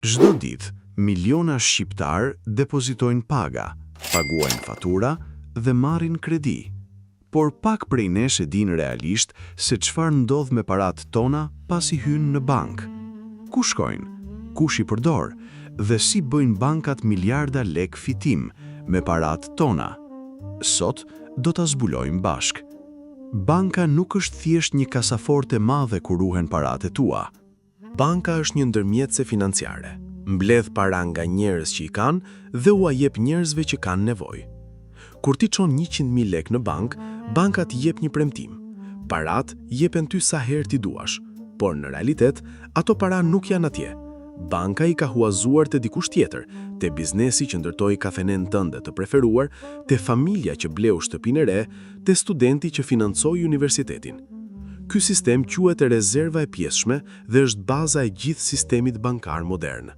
Çdo ditë, miliona shqiptar depozitojnë paga, paguajnë fatura dhe marrin kredi. Por pak prej nesh e dinë realisht se çfarë ndodh me paratë tona pasi hynë në bankë. Ku shkojnë? Kush i përdor? Dhe si bëjnë bankat miliarda lek fitim me paratë tona? Sot do ta zbulojmë bashk. Banka nuk është thjesht një kasaforte e madhe ku ruhen paratë tua. Banka është një ndërmjetëse financiare. Mbledh para nga njerëz që i kanë dhe ua jep njerëzve që kanë nevojë. Kur ti çon 100.000 lek në banka ti jep një premtim. Parat jepen ty sa herë ti duash, por në realitet ato para nuk janë atje. Banka i ka huazuar te dikush tjetër, te biznesi që ndërtoi kafenen tënde të preferuar, te familja që bleu shtëpinë e re, te studenti që financoi universitetin. Ky sistem quhet rezerva e pjesshme dhe është baza e gjithë sistemit bankar modern.